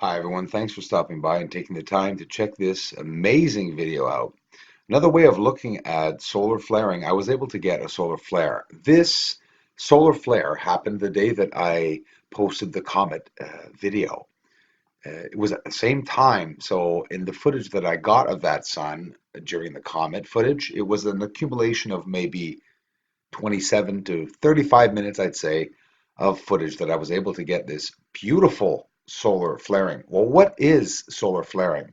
Hi everyone, thanks for stopping by and taking the time to check this amazing video out. Another way of looking at solar flaring, I was able to get a solar flare. This solar flare happened the day that I posted the comet video. It was at the same time, so in the footage that I got of that sun during the comet footage, it was an accumulation of maybe 27 to 35 minutes, I'd say, of footage that I was able to get this beautiful solar flaring. Well, what is solar flaring?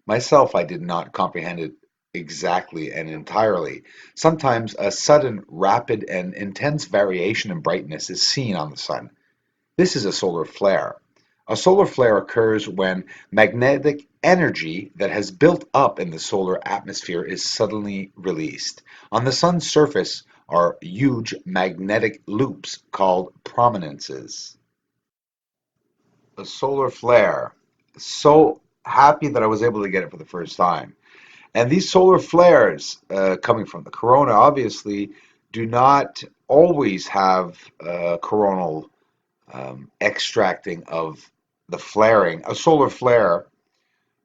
Myself, I did not comprehend it exactly and entirely. Sometimes a sudden, rapid, and intense variation in brightness is seen on the sun. This is a solar flare. A solar flare occurs when magnetic energy that has built up in the solar atmosphere is suddenly released. On the sun's surface are huge magnetic loops called prominences. A solar flare. So happy that I was able to get it for the first time. And these solar flares, coming from the corona, obviously, do not always have coronal extracting of the flaring. A solar flare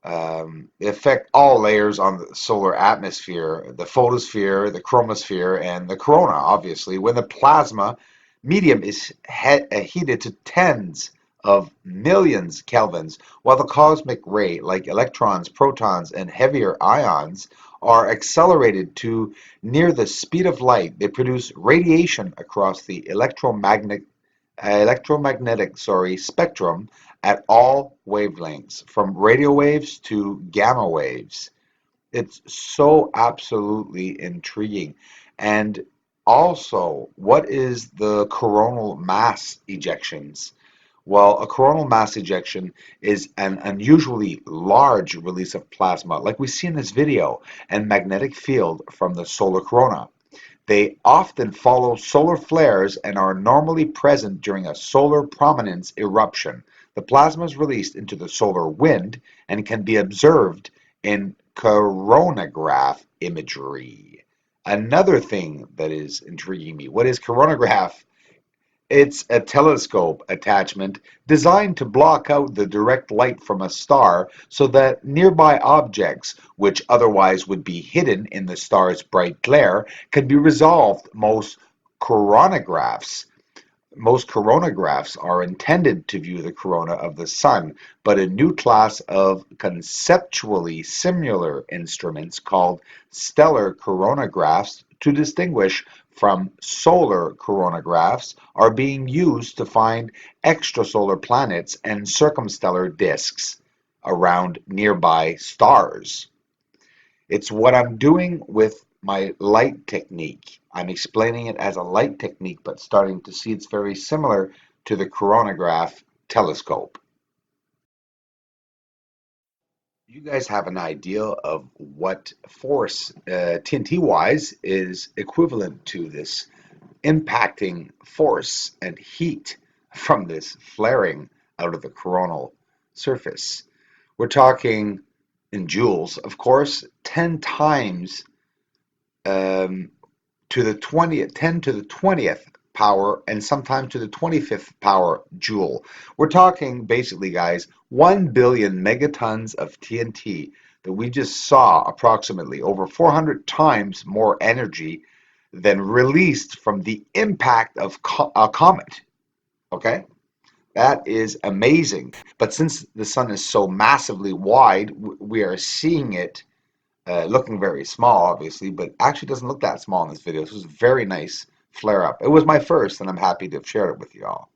affect all layers on the solar atmosphere, the photosphere, the chromosphere, and the corona, obviously. When the plasma medium is heated to tens of millions kelvins, while the cosmic ray, like electrons, protons, and heavier ions, are accelerated to near the speed of light, they produce radiation across the electromagnetic spectrum at all wavelengths, from radio waves to gamma waves. It's so absolutely intriguing. And also, what is the coronal mass ejections? Well, a coronal mass ejection is an unusually large release of plasma, like we see in this video, and magnetic field from the solar corona. They often follow solar flares and are normally present during a solar prominence eruption. The plasma is released into the solar wind and can be observed in coronagraph imagery. Another thing that is intriguing me, what is coronagraph? It's a telescope attachment designed to block out the direct light from a star so that nearby objects, which otherwise would be hidden in the star's bright glare, can be resolved. Coronagraphs most coronagraphs are intended to view the corona of the sun, but a new class of conceptually similar instruments called stellar coronagraphs to distinguish from solar coronagraphs are being used to find extrasolar planets and circumstellar disks around nearby stars. It's what I'm doing with my light technique. I'm explaining it as a light technique, but starting to see it's very similar to the coronagraph telescope. You guys have an idea of what force, TNT wise, is equivalent to this impacting force and heat from this flaring out of the coronal surface. We're talking in joules, of course, 10 times um, to the 20th, 10 to the 20th power, and sometimes to the 25th power joule. We're talking basically, guys, 1 billion megatons of TNT that we just saw, approximately over 400 times more energy than released from the impact of a comet. Okay? That is amazing. But since the sun is so massively wide, we are seeing it looking very small, obviously, but actually doesn't look that small in this video. This was a very nice flare up. It was my first, and I'm happy to have shared it with you all.